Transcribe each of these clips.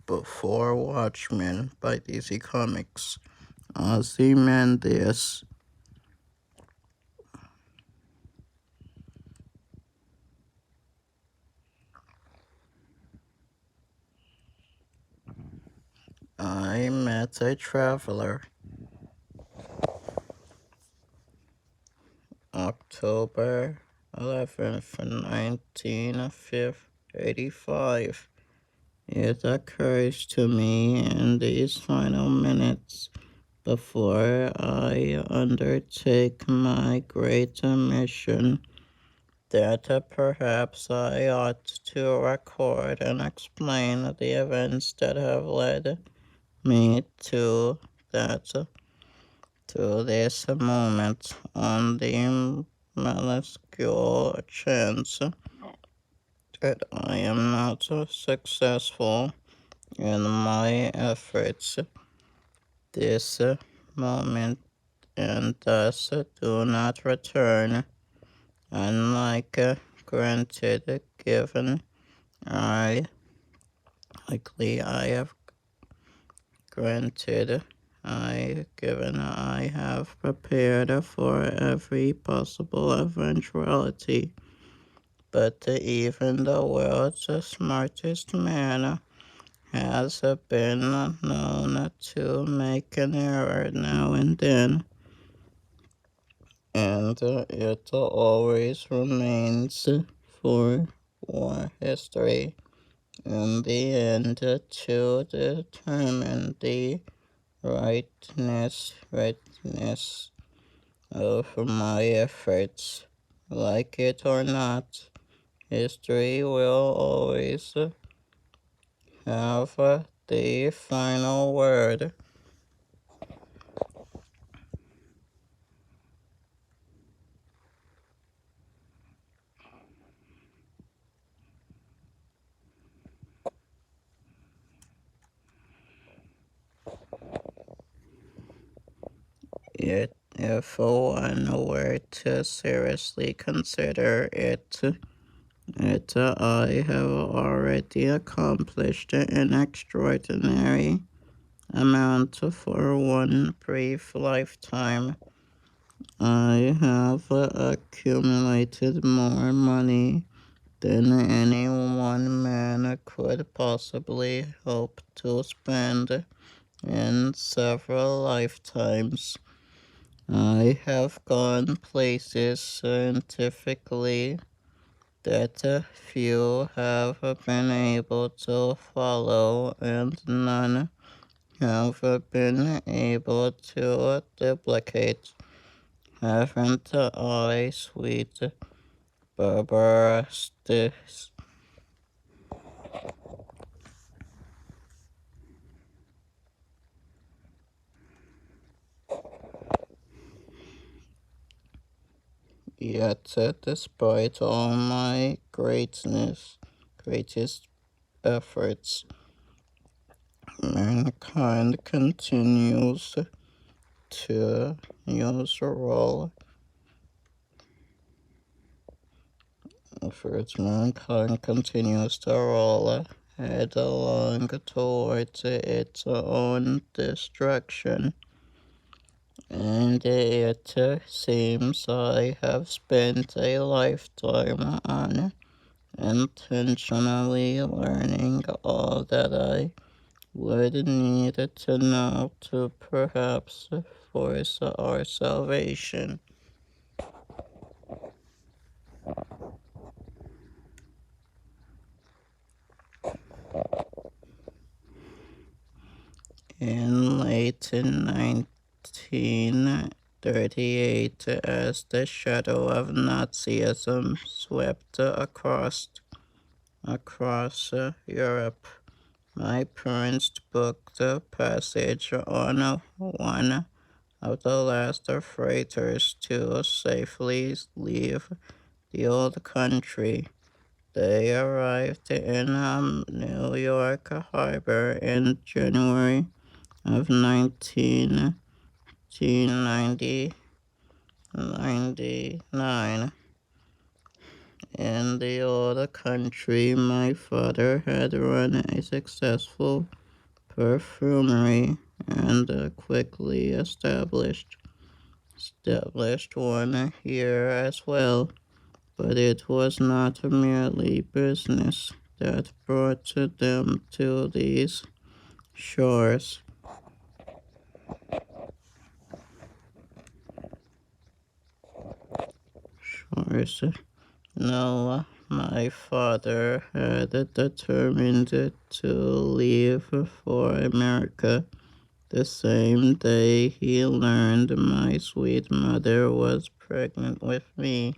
Before Watchmen by DC Comics. Ozymandias. I met a traveler. October 11th, 1985. It occurs to me in these final minutes before I undertake my great mission that perhaps I ought to record and explain the events that have led me to this moment on the minuscule chance that I am not successful in my efforts this moment and thus do not return. Unlike granted, given I have granted, given I have prepared for every possible eventuality, but even the world's smartest man has been known to make an error now and then, and it always remains for war history in the end to determine the rightness of my efforts. Like it or not, history will always have the final word. Yet, if one were to seriously consider it, I have already accomplished an extraordinary amount for one brief lifetime. I have accumulated more money than any one man could possibly hope to spend in several lifetimes. I have gone places scientifically that few have been able to follow and none have been able to duplicate. Haven't I, sweet Barbarastis? Yet, despite all my greatest efforts, mankind continues to use roll efforts. Mankind continues to roll headlong towards its own destruction. And it seems I have spent a lifetime on intentionally learning all that I would need to know to perhaps force our salvation. In late 1938, as the shadow of Nazism swept across Europe, my parents booked a passage on one of the last freighters to safely leave the old country. They arrived in New York Harbor in January of 1999. In the old country, my father had run a successful perfumery and quickly established one here as well. But it was not merely business that brought them to these shores. Shores. No, my father had determined to leave for America the same day he learned my sweet mother was pregnant with me.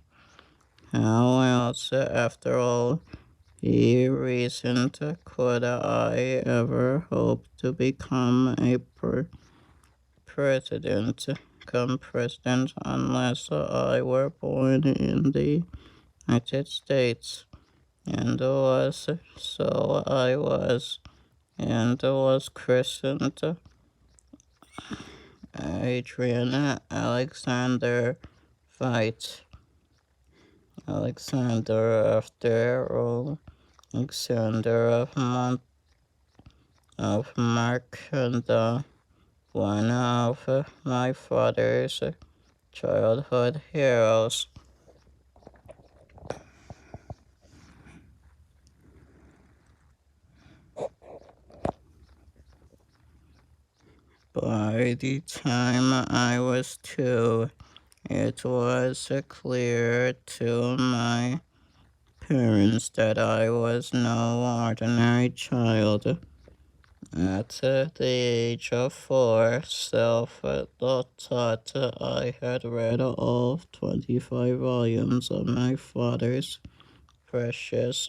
How else, after all, he reasoned, could I ever hope to become a president, unless I were born in the United States? And so I was, and was christened Adrian Veidt. Alexander after Alexander of Markanda, one of my father's childhood heroes. By the time I was 2, it was clear to my parents that I was no ordinary child. At the age of 4, self-taught, I had read all 25 volumes of my father's precious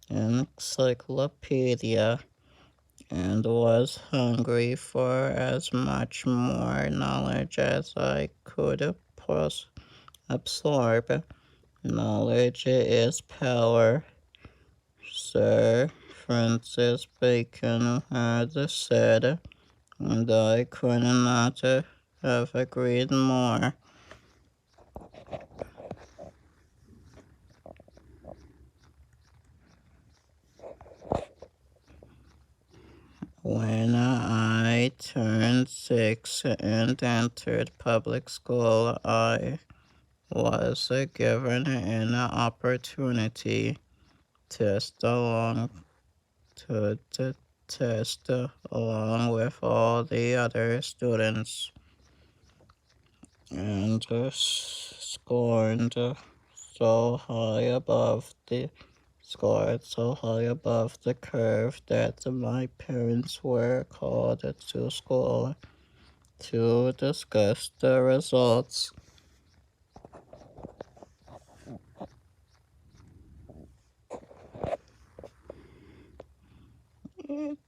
encyclopedia, and was hungry for as much more knowledge as I could absorb. Knowledge is power, Sir Francis Bacon had said, and I could not have agreed more. When I turned 6 and entered public school, I was given an opportunity test along to test along with all the other students, and scored so high above the curve that my parents were called to school to discuss the results.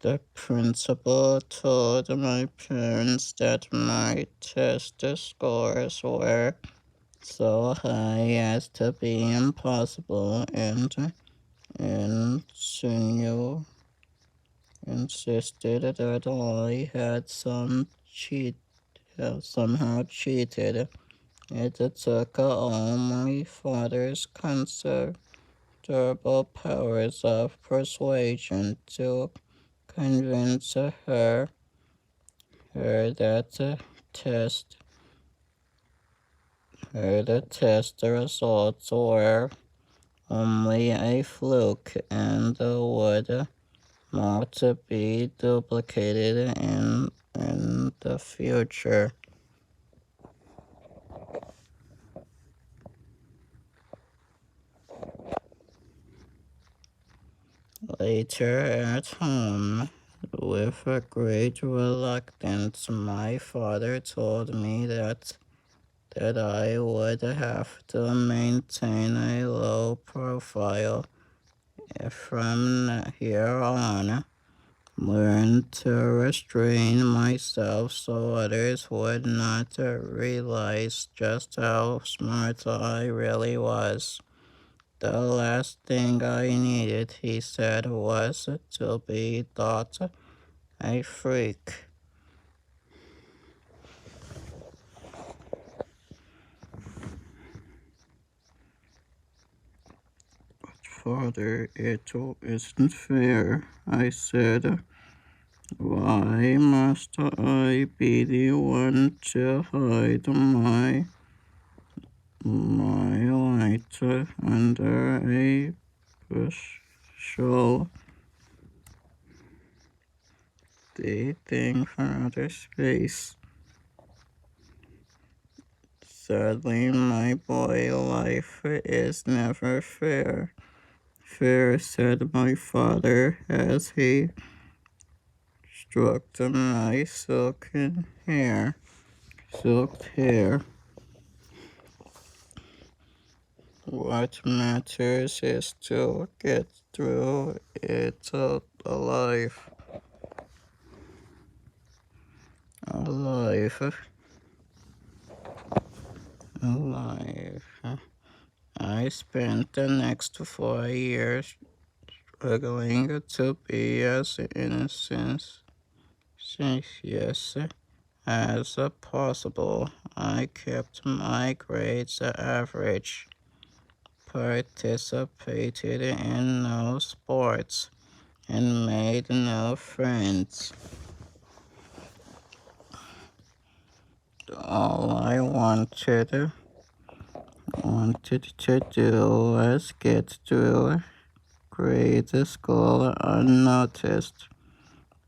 The principal told my parents that my test scores were so high as to be impossible, and insisted that I had somehow cheated. It took all my father's considerable powers of persuasion to convince her that the test results were only a fluke and would not be duplicated in the future. Later at home, with a great reluctance, my father told me that I would have to maintain a low profile from here on, learn to restrain myself so others would not realize just how smart I really was. The last thing I needed, he said, was to be thought a freak. Father, it isn't fair, I said. Why must I be the one to hide my light under a bushel? The thing from outer space. Sadly, my boy, life is never fair. Fair, said my father as he stroked my silken hair. Silked hair. What matters is to get through it alive. Alive. Alive. I spent the next 4 years struggling to be as innocent, yes, as possible. I kept my grades average, participated in no sports, and made no friends. All I wanted to do was get through grade school unnoticed.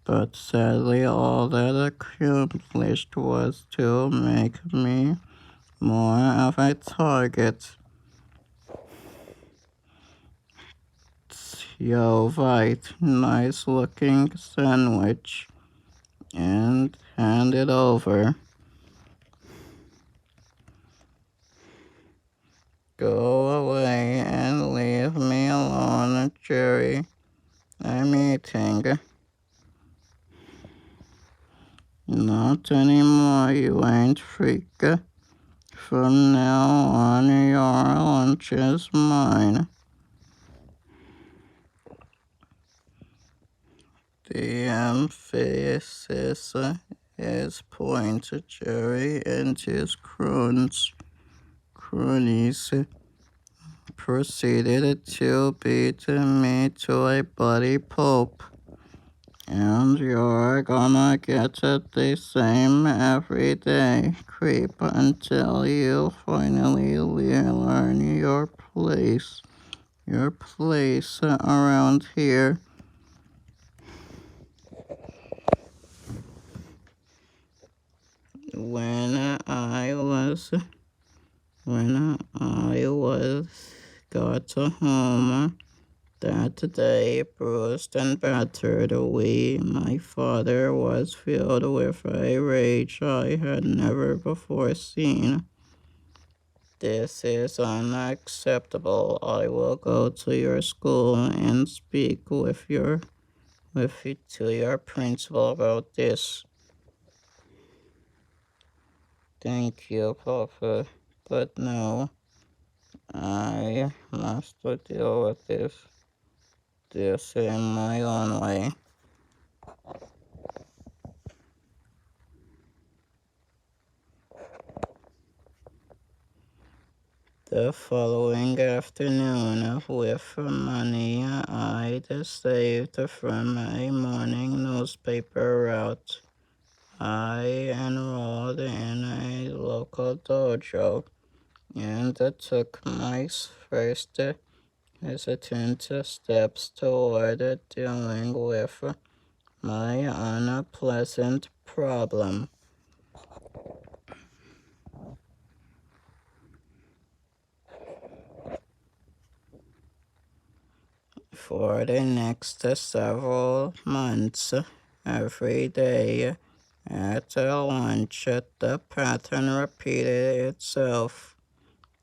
But sadly, all that accomplished was to make me more of a target. Yo, Veidt, nice looking sandwich, and hand it over. Go away and leave me alone, Jerry. I'm eating. Not anymore, you ain't freak. From now on, your lunch is mine. The emphasis is pointed Jerry and his cronies proceeded to beat me to a bloody pulp. And you're gonna get it the same every day, creep, until you finally learn your place around here. When I got home that day, bruised and battered, my father was filled with a rage I had never before seen. This is unacceptable. I will go to your school and speak to your principal about this. Thank you, Papa, but no, I must deal with this in my own way. The following afternoon, with money I'd saved from a morning newspaper route, I enrolled in a local dojo and took my first hesitant steps toward dealing with my unpleasant problem. For the next several months, every day at lunch, the pattern repeated itself.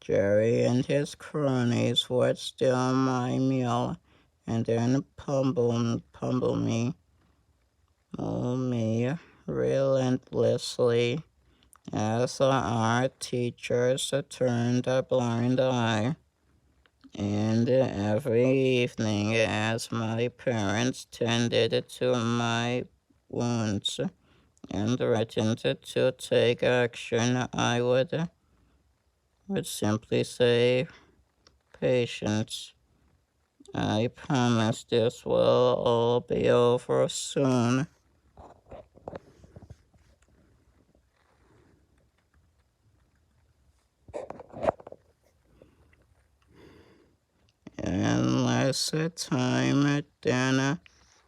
Jerry and his cronies would steal my meal and then pummel me relentlessly as our teachers turned a blind eye. And every evening, as my parents tended to my wounds and threatened to take action, I would simply say, patience, I promise this will all be over soon. In less time than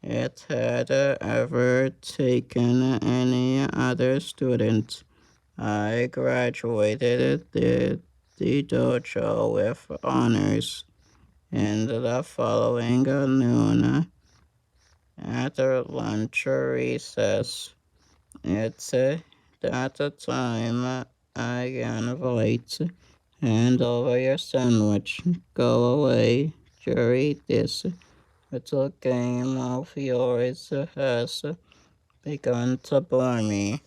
it had ever taken any other student, I graduated the dojo with honors. In the following noon, at lunch recess, it's that time again, Veidt. Hand over your sandwich. Go away. Jerry, this little game of yours has begun to bore me.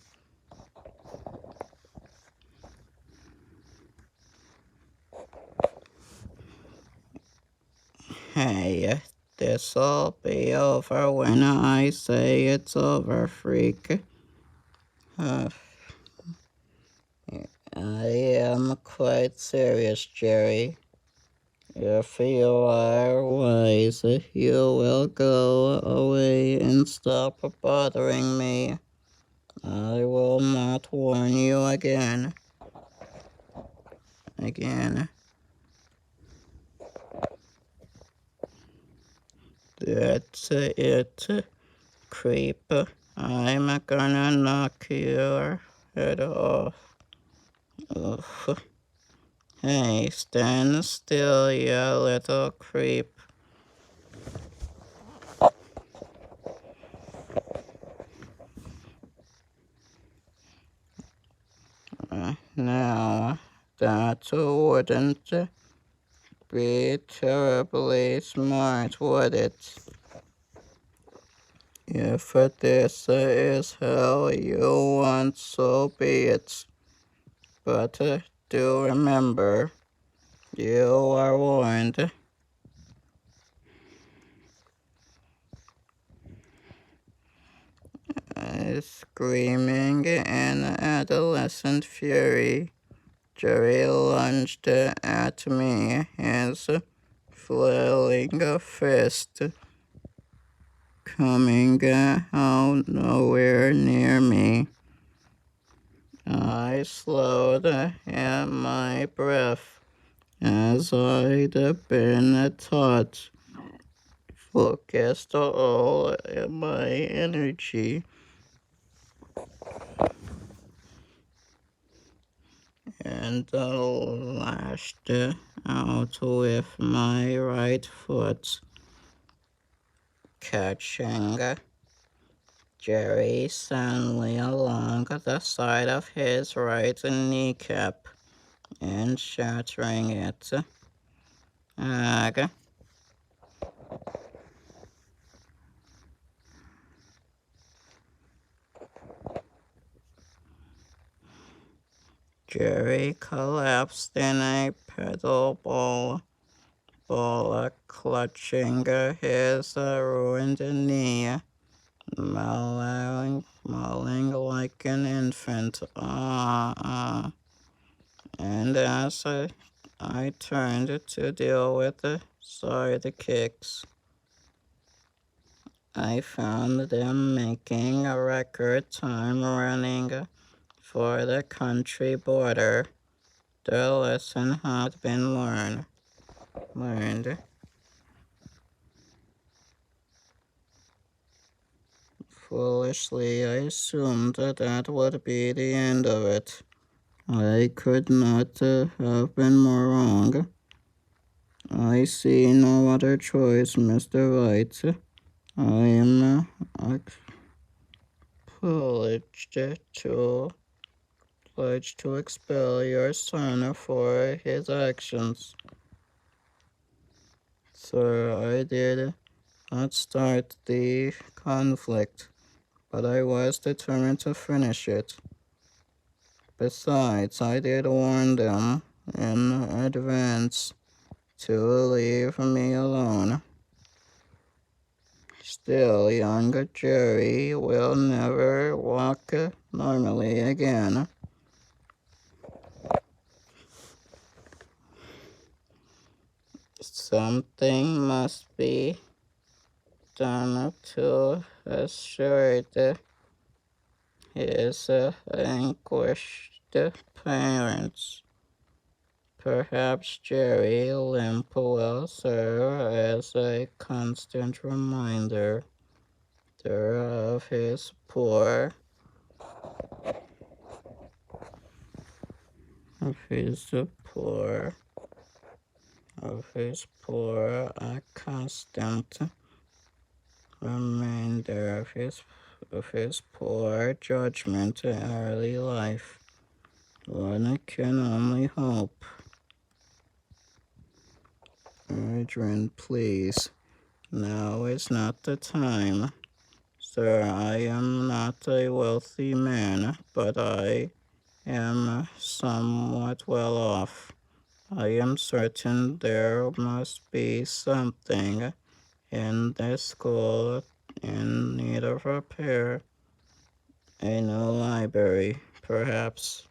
Hey, this'll be over when I say it's over, freak. Uh, I am quite serious, Jerry. If you are wise, you will go away and stop bothering me. I will not warn you again. That's it, creep. I'm gonna knock your head off. Ugh. Hey, stand still, you little creep. Now, that wouldn't be terribly smart, would it? If this is how you want, so be it. But do remember, you are warned. Screaming in adolescent fury, Jerry lunged at me, his flailing fist coming out nowhere near me. I slowed my breath as I'd been taught, focused all my energy and lashed out with my right foot, catching Jerry soundly along the side of his right kneecap and shattering it. Ugh. Jerry collapsed in a pedal ball, clutching his ruined knee, mauling like an infant. And as I turned to deal with the side kicks, I found them making a record time running for the country border. The lesson had been learned. Foolishly, I assumed that would be the end of it. I could not have been more wrong. I see no other choice, Mr. Veidt. I am pledged to expel your son for his actions. Sir, I did not start the conflict, but I was determined to finish it. Besides, I did warn them in advance to leave me alone. Still, young Jerry will never walk normally again. Something must be done to assure his anguished parents. Perhaps Jerry Limp will serve as a constant reminder of his poor, a constant reminder of his poor judgment in early life. One can only hope. Adrian, please. Now is not the time. Sir, I am not a wealthy man, but I am somewhat well off. I am certain there must be something in this school in need of repair. A new library, perhaps.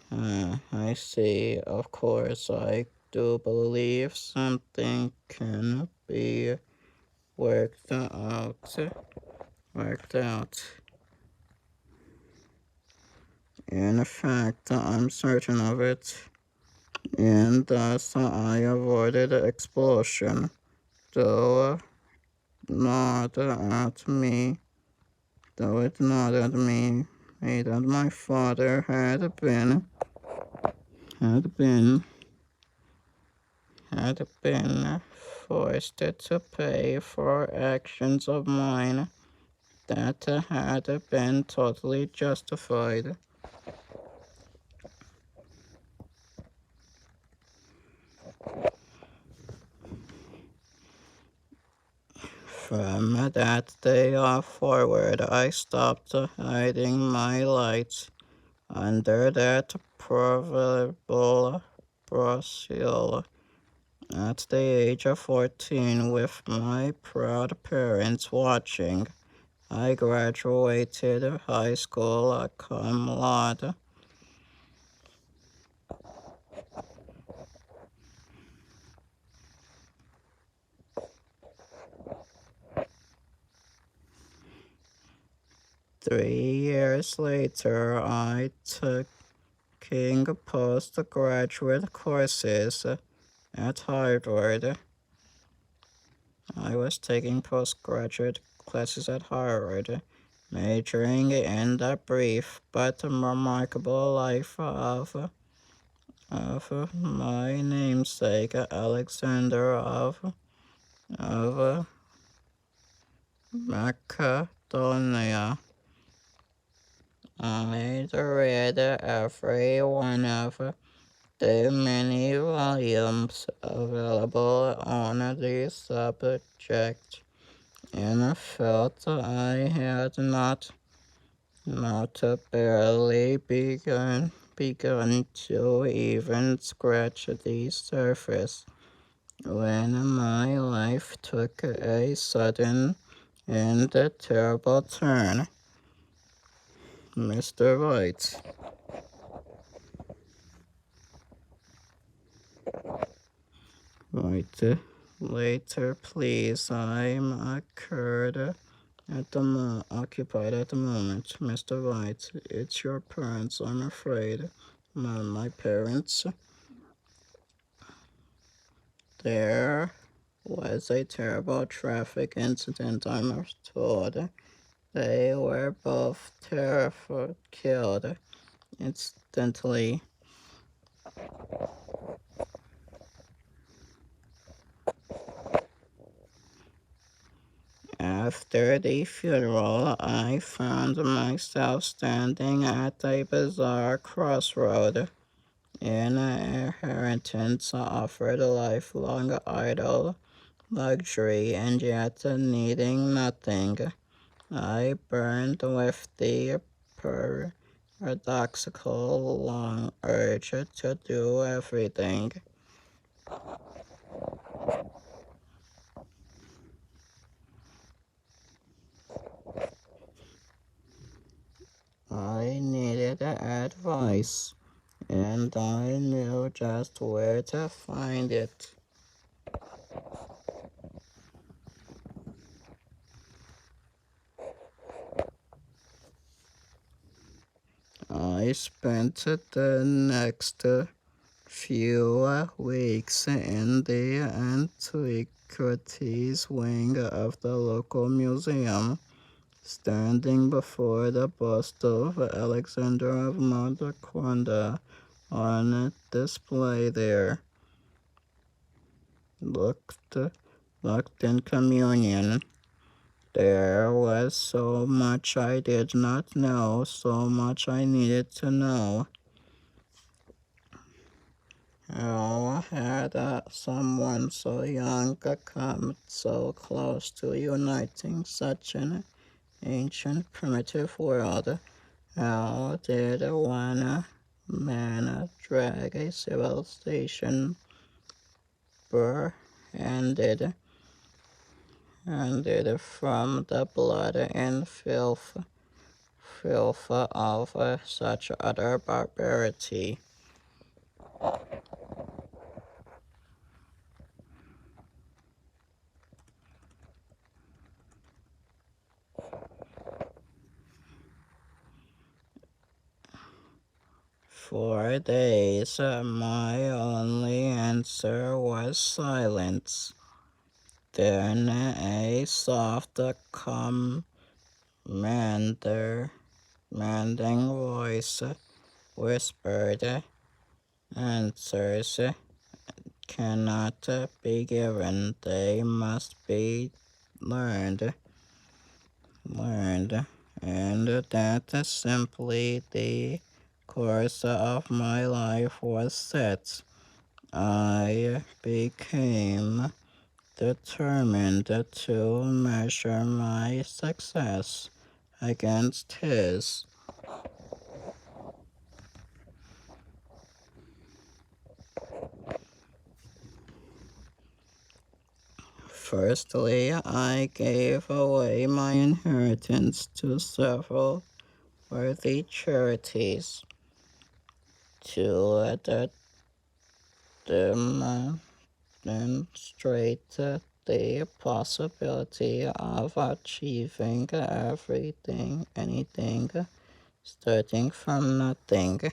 I see. Of course, I do believe something can be worked out. Worked out. In fact, I'm certain of it, and thus I avoided expulsion, though not at me, though it not at me, that my father had been forced to pay for actions of mine that had been totally justified. From that day forward, I stopped hiding my light under that proverbial bracelet. At the age of 14, with my proud parents watching, I graduated high school cum laude. Three years later, I took postgraduate courses at Harvard. I was taking postgraduate classes at Harvard, majoring in the brief but remarkable life of my namesake Alexander of Macedonia. I read every one of the many volumes available on the subject, and felt I had not barely begun to even scratch the surface when my life took a sudden and terrible turn. Mr. Veidt. Right. Later, please. I'm occupied at the moment. Mr. Veidt, it's your parents, I'm afraid. My parents. There was a terrible traffic incident, I'm told. They were both killed instantly. After the funeral, I found myself standing at a bizarre crossroad. Inheritance offered a lifelong idle luxury, and yet needing nothing. I burned with the paradoxical long urge to do everything. I needed advice, and I knew just where to find it. I spent the next few weeks in the antiquities wing of the local museum, standing before the bust of Alexander of Magna on display there. Looked in communion. There was so much I did not know, so much I needed to know. How had someone so young come so close to uniting such an ancient primitive world? How did one man drag a civilization handed from the blood and filth of such utter barbarity? For days my only answer was silence. Then a soft commanding voice whispered, "Answers cannot be given, they must be learned. And that simply the course of my life was set. I became determined to measure my success against his. Firstly, I gave away my inheritance to several worthy charities to demonstrate the possibility of achieving anything, starting from nothing.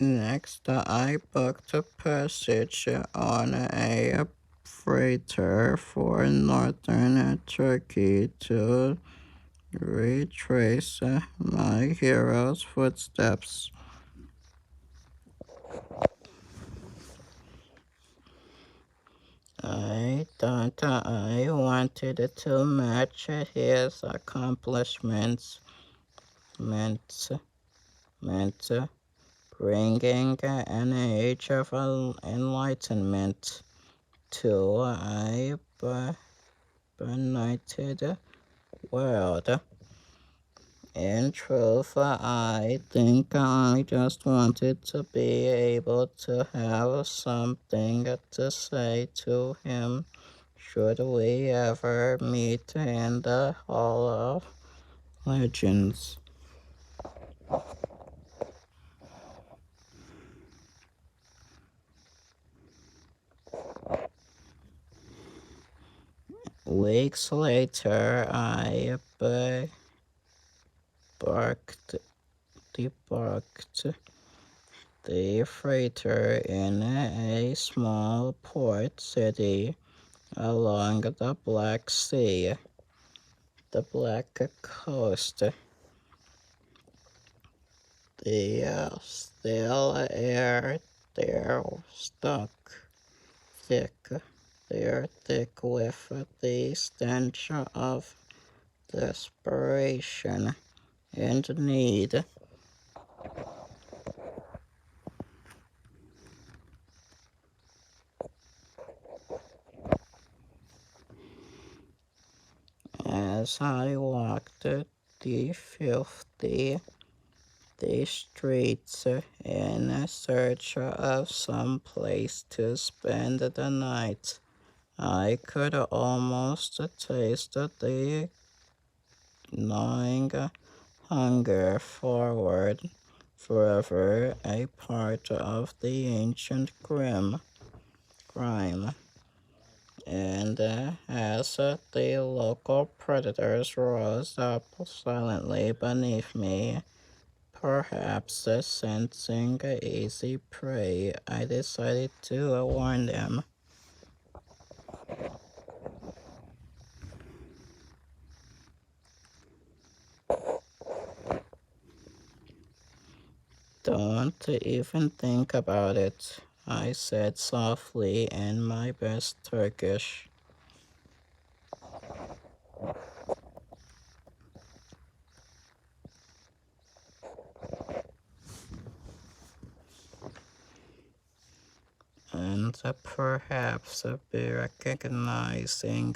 Next, I booked a passage on a freighter for northern Turkey to retrace my hero's footsteps. I thought I wanted to match his accomplishments, meant bringing an age of enlightenment to a benighted world. In truth, I think I just wanted to be able to have something to say to him should we ever meet in the Hall of Legends. Weeks later, I debarked the freighter in a small port city along the Black Sea, the Black Coast. The still air there thick, thick with the stench of desperation and need. As I walked the filthy streets in search of some place to spend the night, I could almost taste the gnawing hunger forever a part of the ancient grime. And as the local predators rose up silently beneath me, perhaps sensing easy prey, I decided to warn them. Don't even think about it, I said softly in my best Turkish. And perhaps be recognizing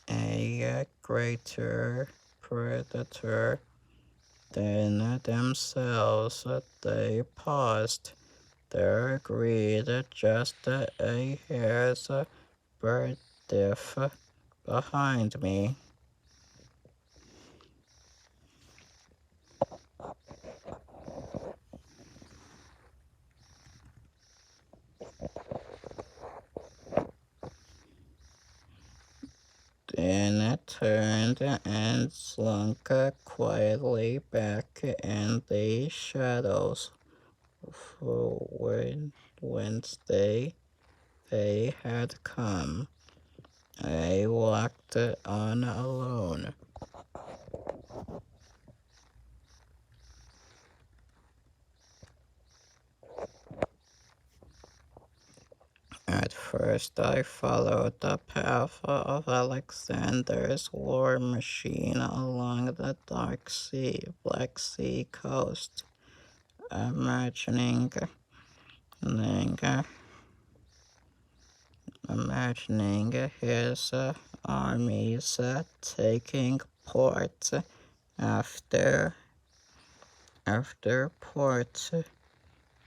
a greater predator than themselves, they paused, their greed just a hair's breadth behind me. Then it turned and slunk quietly back in the shadows for whence they had come. I walked on alone. At first I followed the path of Alexander's war machine along the Black Sea coast, imagining, imagining his armies taking port after port,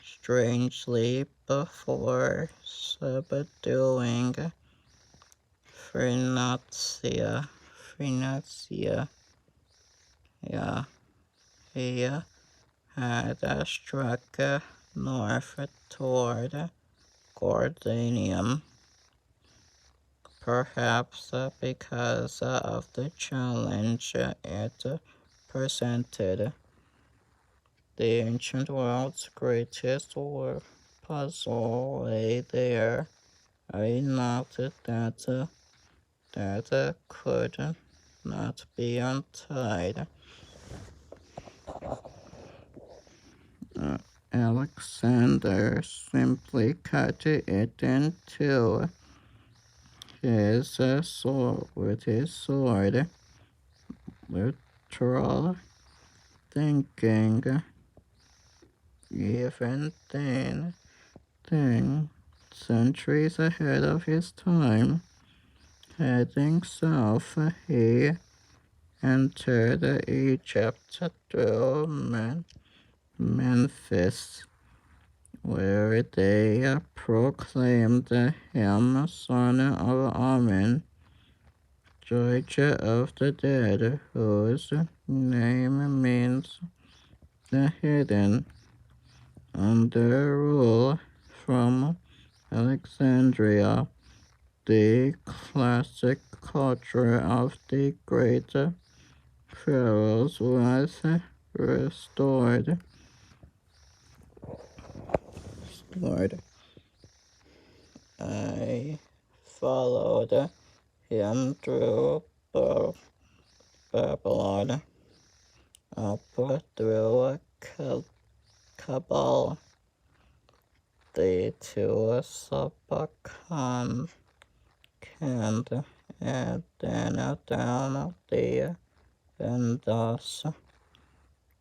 strangely before subduing Phoenicia. Phoenicia, yeah, he had struck north toward Gordanium, perhaps because of the challenge it presented. The ancient world's greatest puzzle lay there. I noted that could not be untied. Alexander simply cut it in two with his sword, literal thinking, even thing centuries ahead of his time. Heading south, he entered Egypt through Memphis, where they proclaimed him son of Amen, judge of the dead, whose name means the hidden, under rule from Alexandria. The classic culture of the great pharaohs was restored. I followed him through Babylon, up through Kabul, the to Samarkand, and then down the Indus,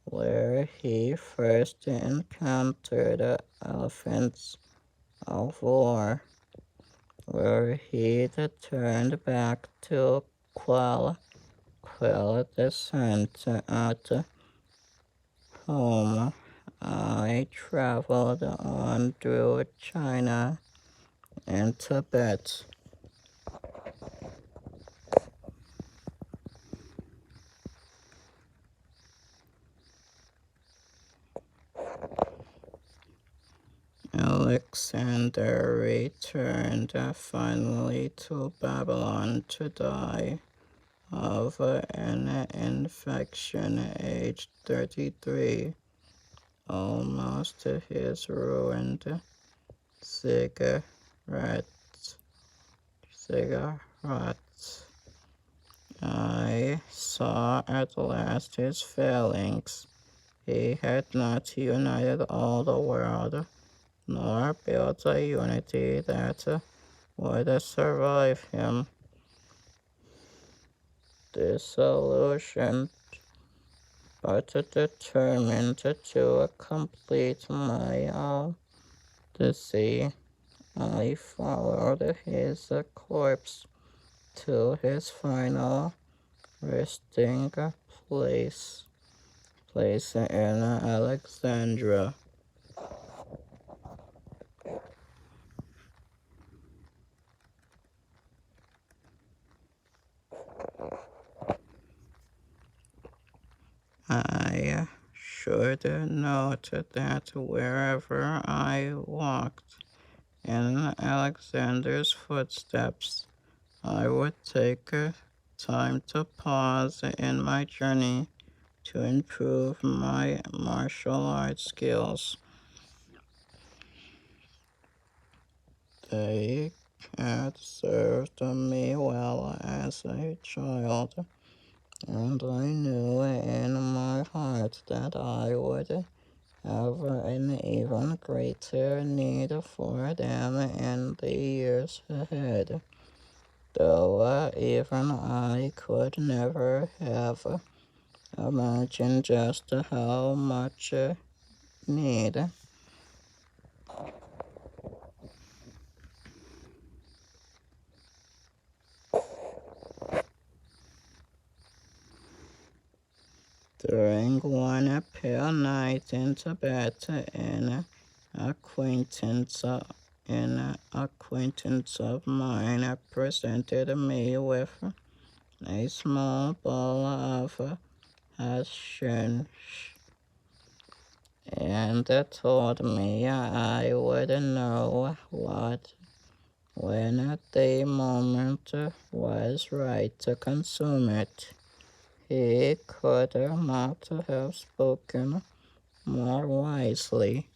where he first encountered elephants of war, where he turned back to quell descent at home. I traveled on through China and Tibet. Alexander returned finally to Babylon to die of an infection aged 33, almost his ruined cigarettes. Cigarettes. I saw at last his failings. He had not united all the world, nor built a unity that would survive him. Disillusioned, but determined to complete my odyssey, I followed his corpse to his final resting place in Alexandria. I should note that wherever I walked in Alexander's footsteps, I would take time to pause in my journey to improve my martial arts skills. They had served me well as a child, and I knew in my heart that I would have an even greater need for them in the years ahead, though even I could never have imagined just how much need. During one pale night in Tibet, an acquaintance of mine presented me with a small bowl of hashish and told me I would know what when the moment was right to consume it. He could not have spoken more wisely.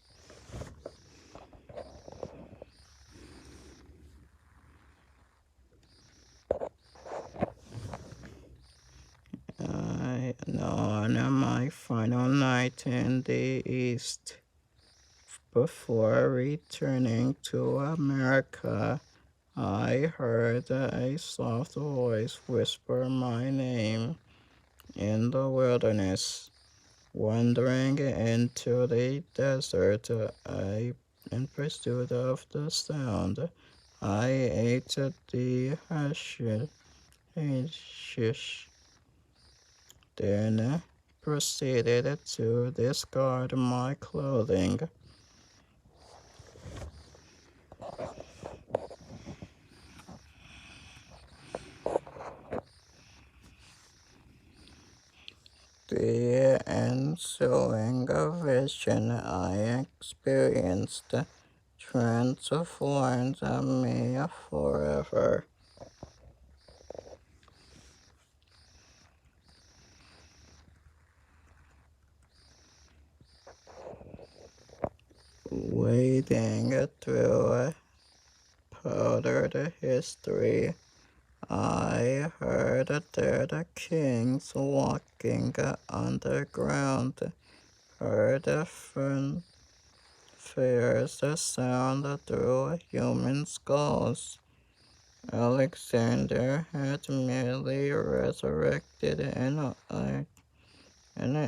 On my final night in the East, before returning to America, I heard a soft voice whisper my name in the wilderness. Wandering into the desert, in pursuit of the sound, I ate the hashish, then proceeded to discard my clothing. The ensuing vision I experienced transformed me forever. Wading through powdered history, I heard dead kings walking underground, heard fierce sound through human skulls. Alexander had merely resurrected an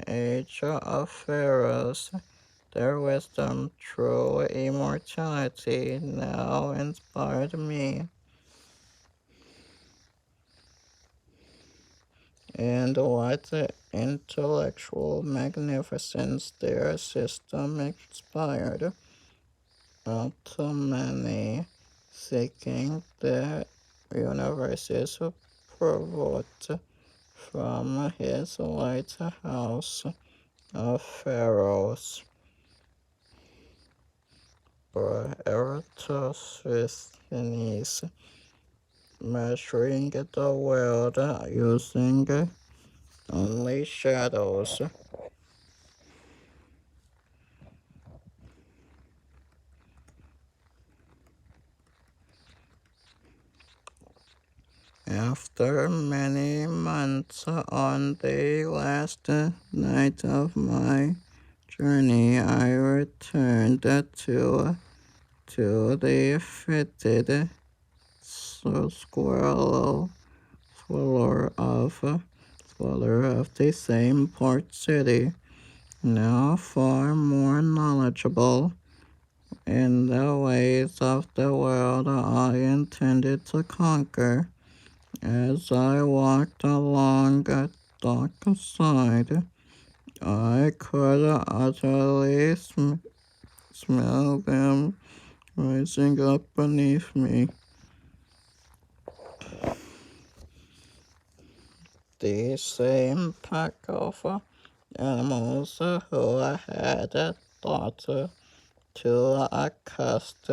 age of pharaohs. Their wisdom, true immortality, now inspired me. And what intellectual magnificence their system inspired. Ultimately, seeking the universe's provoked from his white house of pharaohs. Eratosthenes, measuring the world using only shadows. After many months, on the last night of my journey, I returned to the fitted squalor of the same port city, now far more knowledgeable in the ways of the world I intended to conquer. As I walked along a dock side, I could utterly smell them rising up beneath me. The same pack of animals who I had thought to accost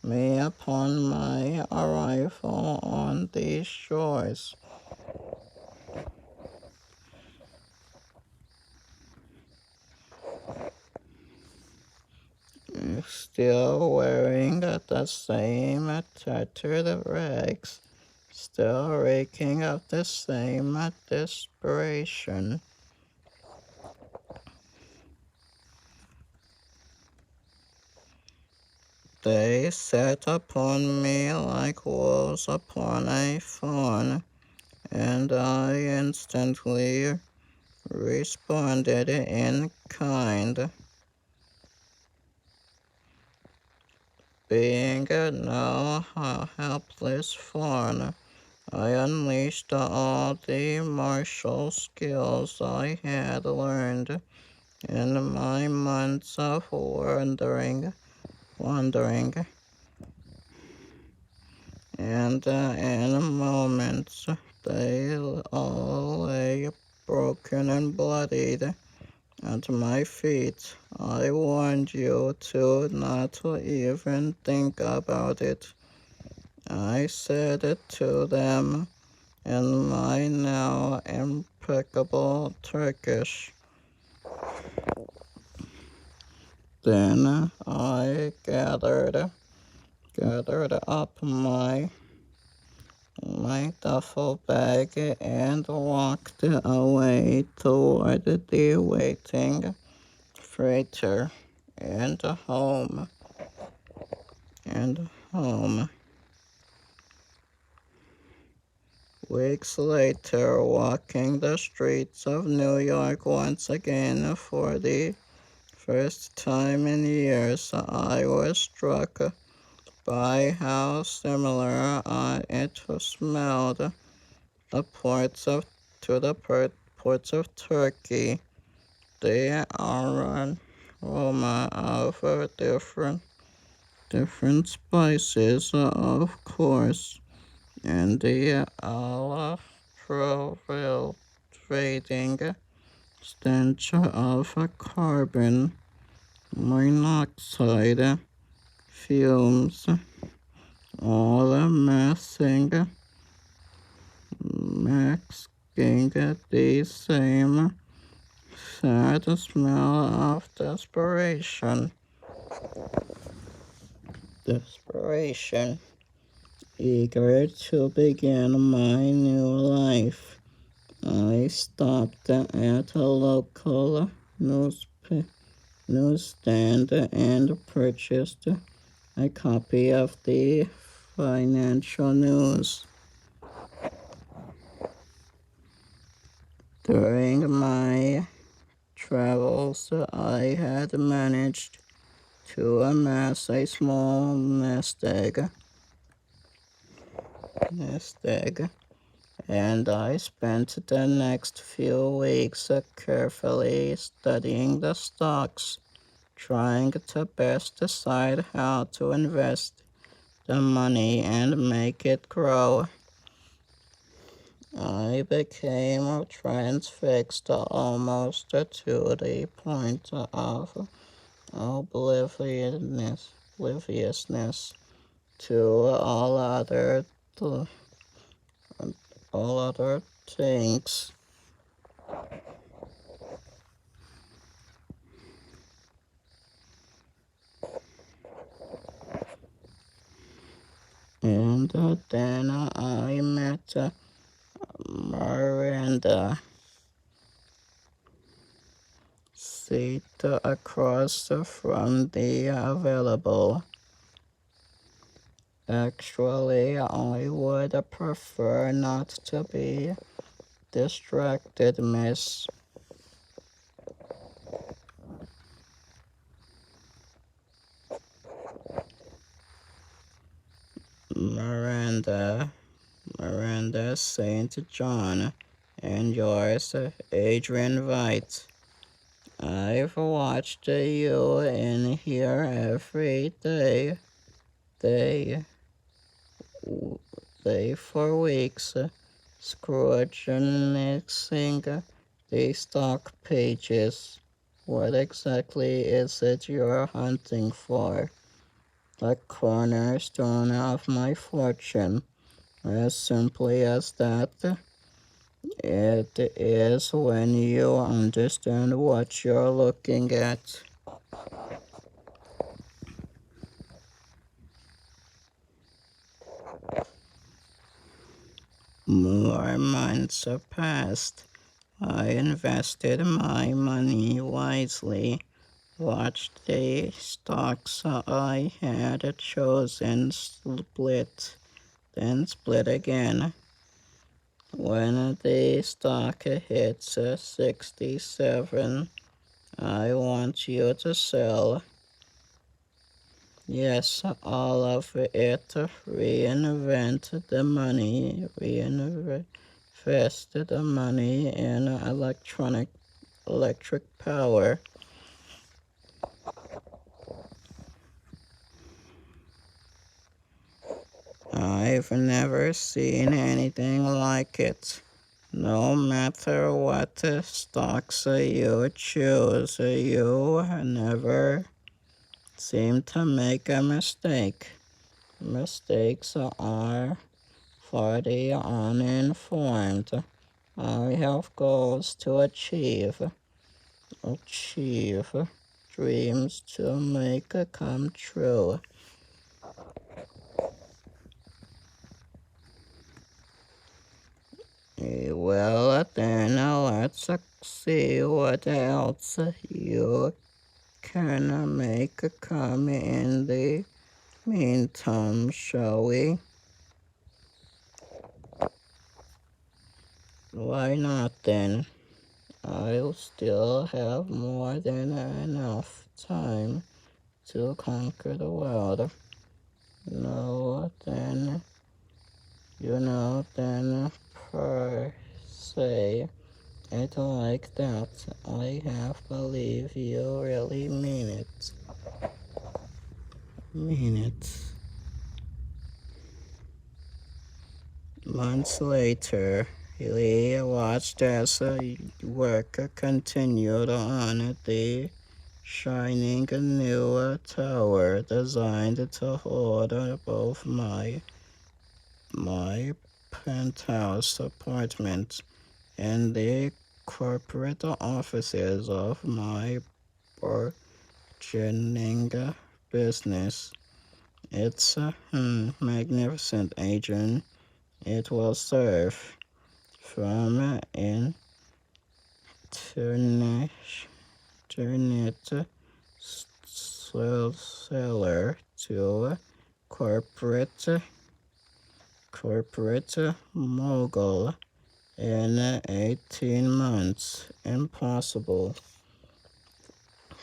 me upon my arrival on these shores. Still wearing the same tattered rags, still reeking of the same desperation. They sat upon me like wolves upon a fawn, and I instantly responded in kind. Being now a helpless fawn, I unleashed all the martial skills I had learned in my months of wandering, and in moments they all lay broken and bloodied at my feet. I warned you to not even think about it. I said it to them in my now impeccable Turkish. Then I gathered up my duffel bag and walked away toward the waiting freighter and home. Weeks later, walking the streets of New York once again for the first time in years, I was struck by how similar it smelled the ports of to the ports of Turkey. The aroma of different spices, of course, and the pervading stench of carbon monoxide fumes, all masking the same sad smell of desperation. Eager to begin my new life, I stopped at a local newsstand and purchased a copy of the financial news. During my travels, I had managed to amass a small nest egg, and I spent the next few weeks carefully studying the stocks, trying to best decide how to invest the money and make it grow. I became transfixed almost to the point of obliviousness to all other things. And then I met Miranda. Seat across from the available. Actually, I would prefer not to be distracted, miss. Miranda, St. John, and yours, Adrian Veidt. I've watched you in here every day, day, for weeks, scrutinizing the stock pages. What exactly is it you're hunting for? The cornerstone of my fortune. As simply as that. It is when you understand what you're looking at. More months passed. I invested my money wisely, watched the stocks I had chosen split, then split again. When the stock hits 67, I want you to sell. Yes, all of it. Reinvest the money in electric power. I've never seen anything like it. No matter what stocks you choose, you never seem to make a mistake. Mistakes are for the uninformed. I have goals to achieve, dreams to make come true. Well, then let's see what else you can make come in the meantime, shall we? Why not then? I'll still have more than enough time to conquer the world. No, then, then per se, it like that. I have believe you really mean it. Months later, he watched as work continued on the shining new tower designed to hold both my penthouse apartment and the corporate offices of my burgeoning business. It's magnificent, Adrian. It will serve from internet seller to corporate mogul in 18 months. Impossible.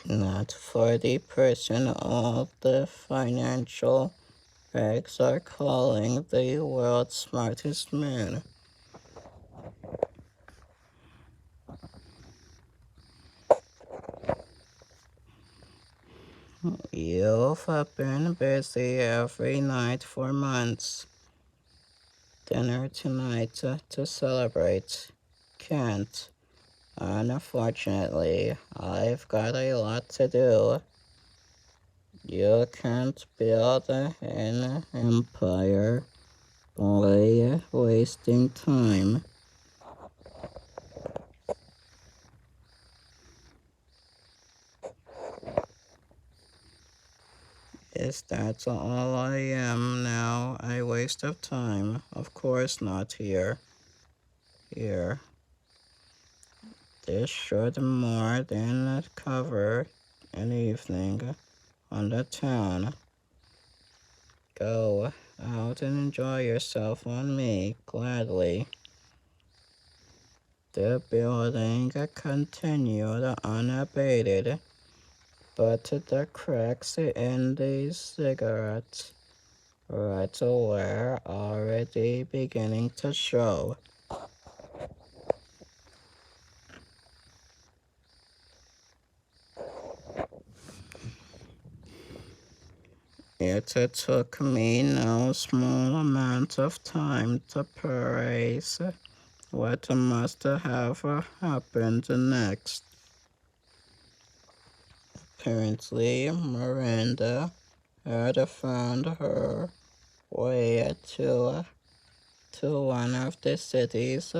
Not for the person all the financial bags are calling the world's smartest man. You've been busy every night for months. Dinner tonight to celebrate. Can't. Unfortunately, I've got a lot to do. You can't build an empire by wasting time. Is that all I am now? A waste of time? Of course not here. Here. This should more than cover an evening on the town. Go out and enjoy yourself on me, gladly. The building continued unabated, but the cracks in the cigarette butts were already beginning to show. It took me no small amount of time to praise what must have happened next. Apparently, Miranda had found her way to one of the city's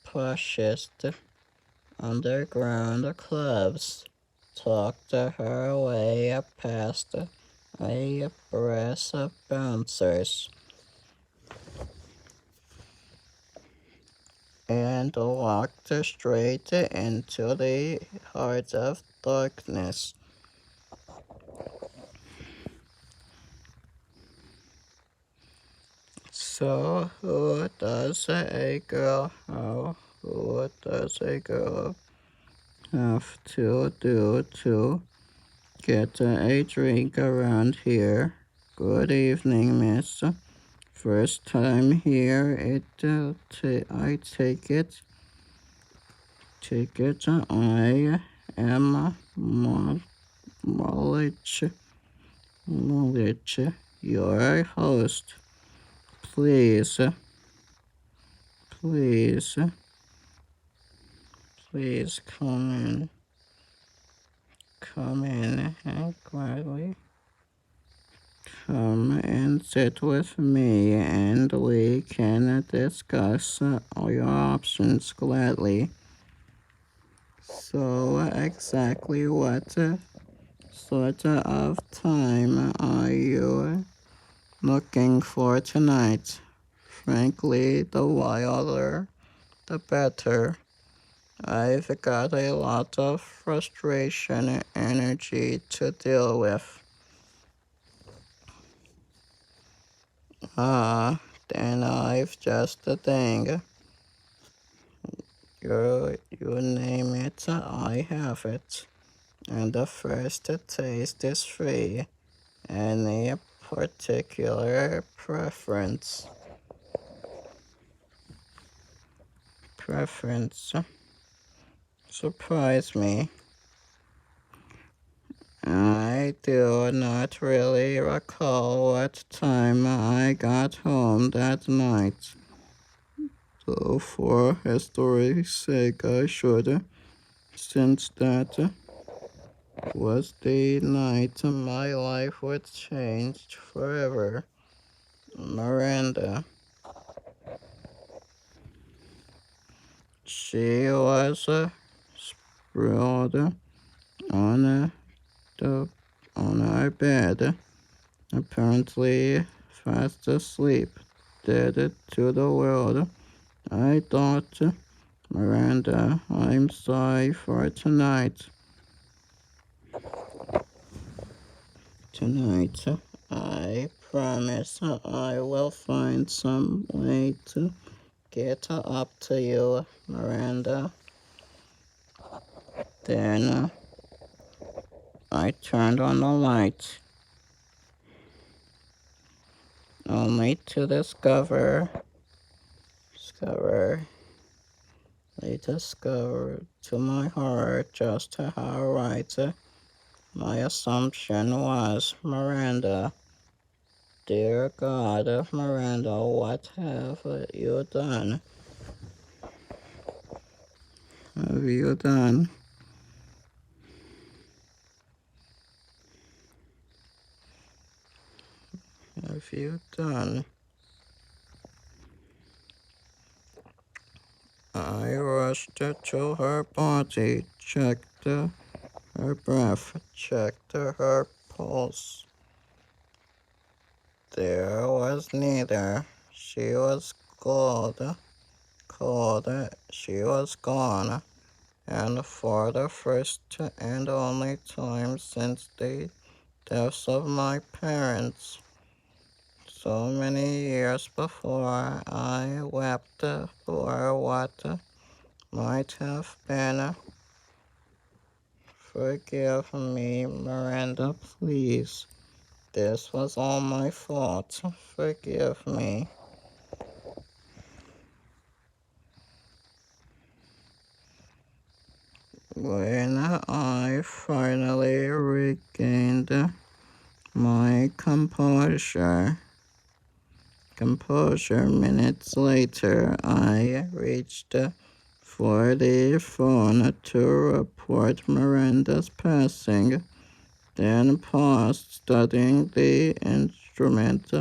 poshest underground clubs, talked her way past a brass of bouncers, and walked straight into the heart of darkness. So who does a girl have to do to get a drink around here? Good evening, miss. First time here, I take it. I am Mullich, your host. Please, please, please come in and quietly. Come and sit with me and we can discuss all your options gladly. So exactly what sort of time are you looking for tonight? Frankly, the wilder, the better. I've got a lot of frustration and energy to deal with. Then I've just the thing. You name it, I have it. And the first taste is free. Any particular preference? Surprise me. I do not really recall what time I got home that night. So for history's sake I should, since that was the night my life would change forever. Miranda. She was sprawled on on our bed, apparently fast asleep, dead to the world. I thought, Miranda, I'm sorry for tonight. Tonight, I promise I will find some way to get up to you, Miranda. Then I turned on the light, only to discover to my horror just how right my assumption was. Miranda, dear God, Miranda, what have you done? Have you done? have you done? I rushed to her body, checked her breath, checked her pulse. There was neither. She was cold, she was gone, and for the first and only time since the deaths of my parents, so many years before, I wept for what might have been. Forgive me, Miranda, please. This was all my fault. Forgive me. When I finally regained my composure minutes later, I reached for the phone to report Miranda's passing, then paused, studying the instrument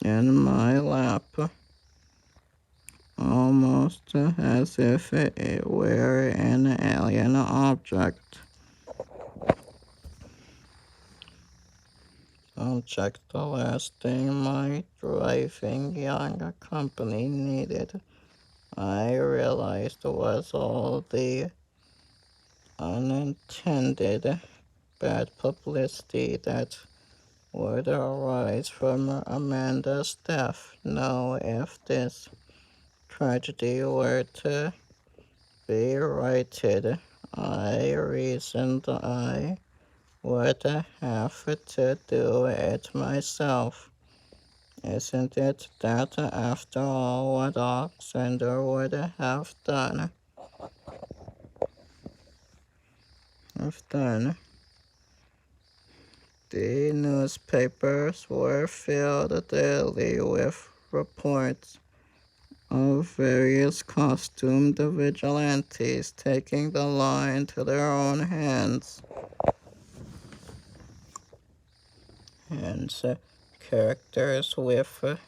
in my lap, almost as if it were an alien object. Object, the last thing my thriving young company needed, I realized, was all the unintended bad publicity that would arise from Amanda's death. No, if this tragedy were to be righted, I reasoned I would have to do it myself. Isn't it that, after all, what Alexander would have done? The newspapers were filled daily with reports of various costumed vigilantes taking the law into their own hands. And characters with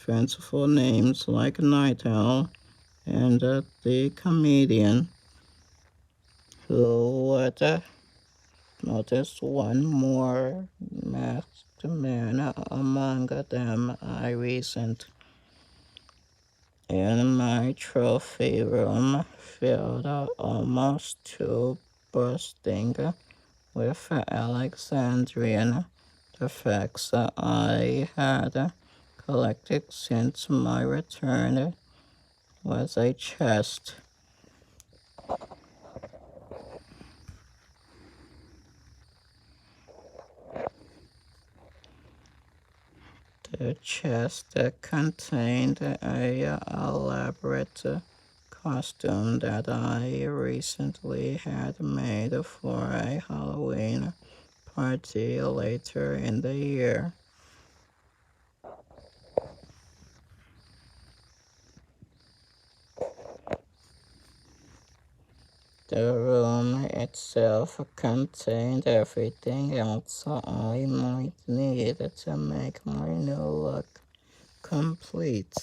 fanciful names like Night Owl and the comedian, who would notice one more masked man among them. I reasoned. In my trophy room, filled almost to bursting with Alexandrian effects I had collected since my return, was a chest. The chest contained a elaborate costume that I recently had made for a Halloween party later in the year. The room itself contained everything else I might need to make my new look complete.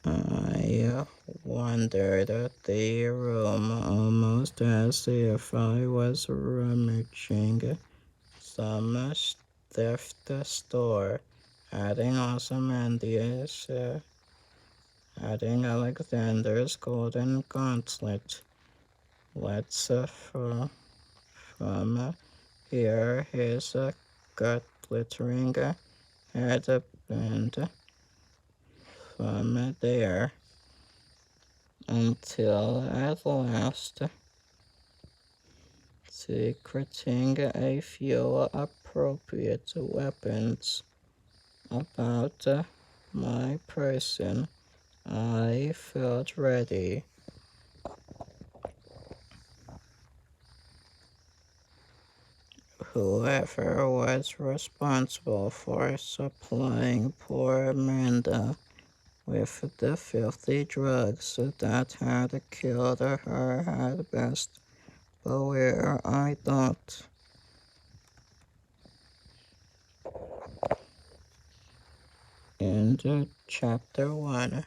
I wandered the room almost as if I was rummaging some thrift store, adding Alexander's golden gauntlet. Let's from here his glittering headband, from there until at last, secreting a few appropriate weapons about my person, I felt ready. Whoever was responsible for supplying poor Amanda with the filthy drugs that had killed her had best where I thought in the chapter 1.